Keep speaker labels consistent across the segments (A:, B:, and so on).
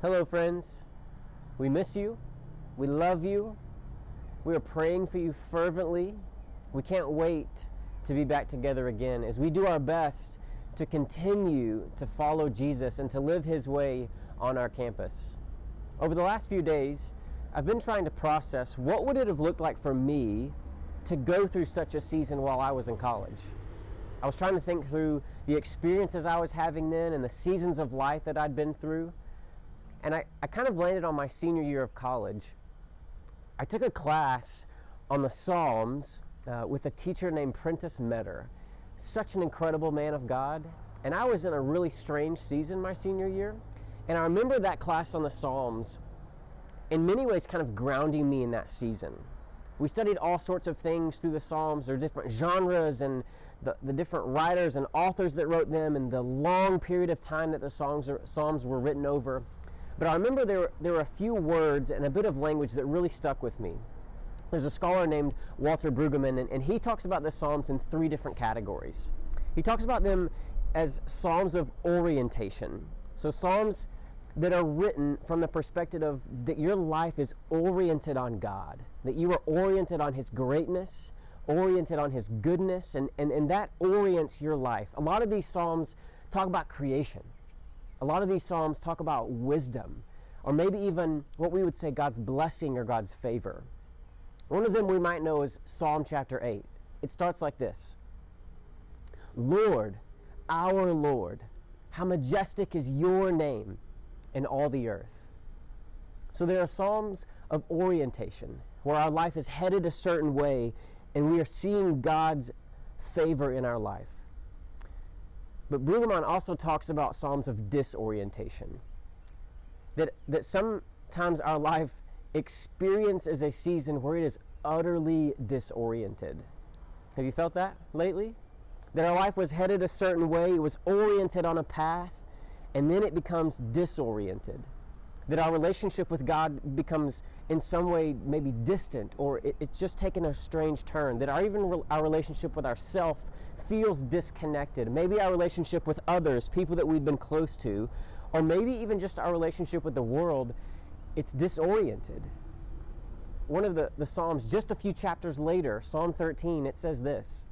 A: Hello, friends. We miss you. We love you. We are praying for you fervently. We can't wait to be back together again as we do our best to continue to follow Jesus and to live His way on our campus. Over the last few days, I've been trying to process what would it have looked like for me to go through such a season while I was in college. I was trying to think through the experiences I was having then and the seasons of life that I'd been through. And I kind of landed on my senior year of college. I took a class on the Psalms with a teacher named Prentice Metter. Such an incredible man of God. And I was in a really strange season my senior year. And I remember that class on the Psalms in many ways kind of grounding me in that season. We studied all sorts of things through the Psalms. There are different genres and the different writers and authors that wrote them and the long period of time that the Psalms were written over. But I remember there were a few words and a bit of language that really stuck with me. There's a scholar named Walter Brueggemann, and he talks about the Psalms in three different categories. He talks about them as Psalms of orientation. So Psalms that are written from the perspective of that your life is oriented on God, that you are oriented on His greatness, oriented on His goodness, and that orients your life. A lot of these Psalms talk about creation. A lot of these Psalms talk about wisdom, or maybe even what we would say God's blessing or God's favor. One of them we might know is Psalm chapter 8. It starts like this: Lord, our Lord, how majestic is your name in all the earth. So there are Psalms of orientation, where our life is headed a certain way, and we are seeing God's favor in our life. But Brueggemann also talks about Psalms of disorientation. That sometimes our life experiences a season where it is utterly disoriented. Have you felt that lately? That our life was headed a certain way, it was oriented on a path, and then it becomes disoriented. That our relationship with God becomes in some way maybe distant, or it's just taken a strange turn. That our relationship with ourself feels disconnected. Maybe our relationship with others, people that we've been close to, or maybe even just our relationship with the world, it's disoriented. One of the Psalms, just a few chapters later, Psalm 13, it says this: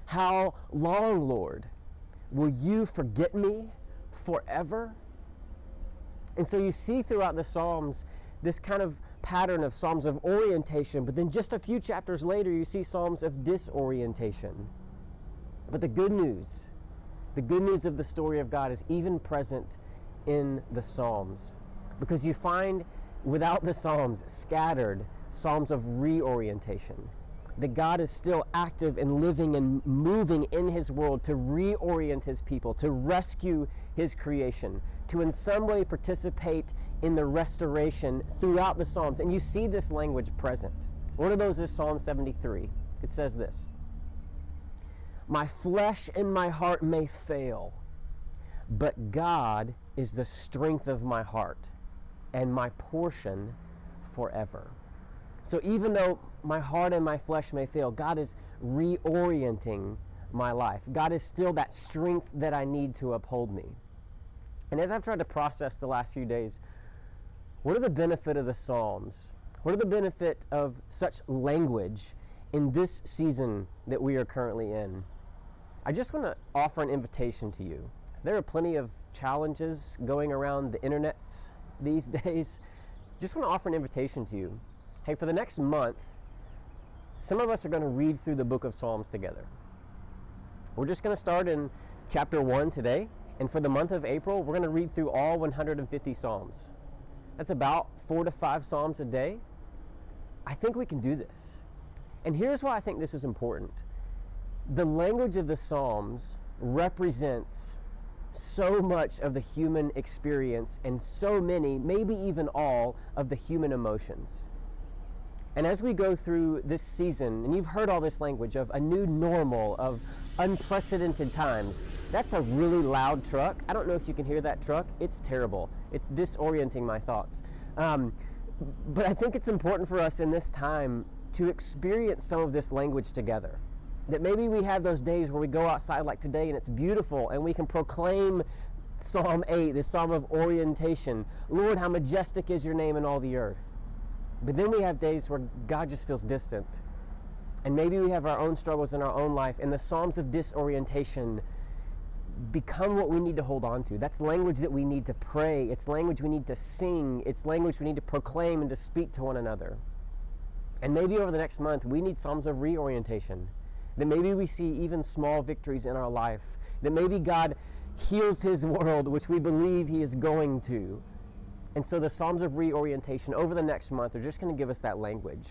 A: How long, Lord, will you forget me forever? And so you see throughout the Psalms this kind of pattern of Psalms of orientation, but then just a few chapters later you see Psalms of disorientation. But the good news of the story of God is even present in the Psalms, because you find without the Psalms scattered Psalms of reorientation. That God is still active and living and moving in His world to reorient His people, to rescue His creation, to in some way participate in the restoration throughout the Psalms. And you see this language present. One of those is Psalm 73. It says this: My flesh and my heart may fail, but God is the strength of my heart and my portion forever. So even though my heart and my flesh may fail, God is reorienting my life. God is still that strength that I need to uphold me. And as I've tried to process the last few days, what are the benefit of the Psalms? What are the benefit of such language in this season that we are currently in? I just want to offer an invitation to you. There are plenty of challenges going around the internets these days. Just want to offer an invitation to you. Hey, for the next month, some of us are going to read through the book of Psalms together. We're just going to start in chapter 1 today, and for the month of April, we're going to read through all 150 Psalms. That's about 4 to 5 Psalms a day. I think we can do this. And here's why I think this is important. The language of the Psalms represents so much of the human experience and so many, maybe even all, of the human emotions. And as we go through this season, and you've heard all this language of a new normal, of unprecedented times, that's a really loud truck. I don't know if you can hear that truck. It's terrible. It's disorienting my thoughts. But I think it's important for us in this time to experience some of this language together. That maybe we have those days where we go outside like today and it's beautiful and we can proclaim Psalm 8, this psalm of orientation. Lord, how majestic is your name in all the earth. But then we have days where God just feels distant. And maybe we have our own struggles in our own life, and the psalms of disorientation become what we need to hold on to. That's language that we need to pray. It's language we need to sing. It's language we need to proclaim and to speak to one another. And maybe over the next month, we need psalms of reorientation. That maybe we see even small victories in our life. That maybe God heals his world, which we believe he is going to. And so the psalms of reorientation over the next month are just going to give us that language.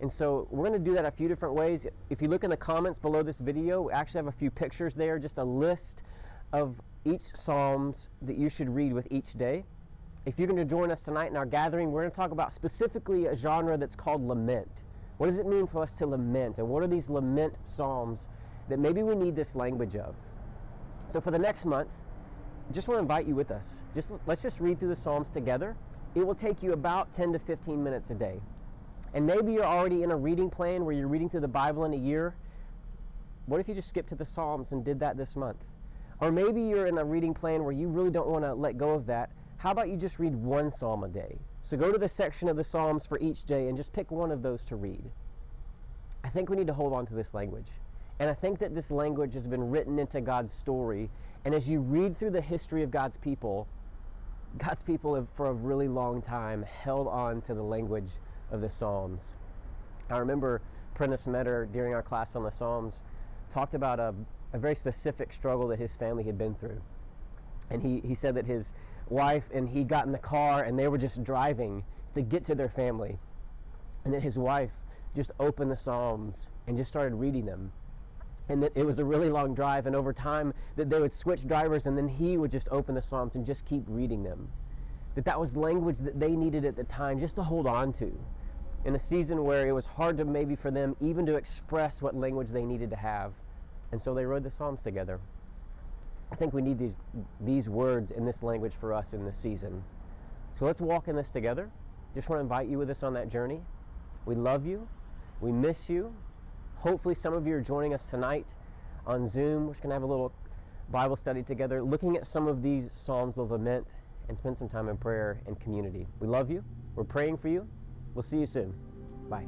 A: And so we're going to do that a few different ways. If you look in the comments below this video, we actually have a few pictures there, just a list of each psalms that you should read with each day. If you're going to join us tonight in our gathering, we're going to talk about specifically a genre that's called lament. What does it mean for us to lament? And what are these lament psalms that maybe we need this language of? So for the next month, I just want to invite you with us. Let's just read through the psalms together. It will take you about 10 to 15 minutes a day. And maybe you're already in a reading plan where you're reading through the Bible in a year. What if you just skipped to the Psalms and did that this month? Or maybe you're in a reading plan where you really don't want to let go of that. How about you just read one psalm a day? So go to the section of the Psalms for each day and just pick one of those to read. I think we need to hold on to this language. And I think that this language has been written into God's story. And as you read through the history of God's people have for a really long time held on to the language of the Psalms. I remember Prentice Metter, during our class on the Psalms, talked about a very specific struggle that his family had been through. And he said that his wife and he got in the car and they were just driving to get to their family. And that his wife just opened the Psalms and just started reading them. And that it was a really long drive, and over time that they would switch drivers and then he would just open the Psalms and just keep reading them. That was language that they needed at the time just to hold on to in a season where it was hard to maybe for them even to express what language they needed to have. And so they wrote the Psalms together. I think we need these words in this language for us in this season. So let's walk in this together. Just want to invite you with us on that journey. We love you. We miss you. Hopefully some of you are joining us tonight on Zoom. We're just going to have a little Bible study together, looking at some of these Psalms of lament and spend some time in prayer and community. We love you. We're praying for you. We'll see you soon. Bye.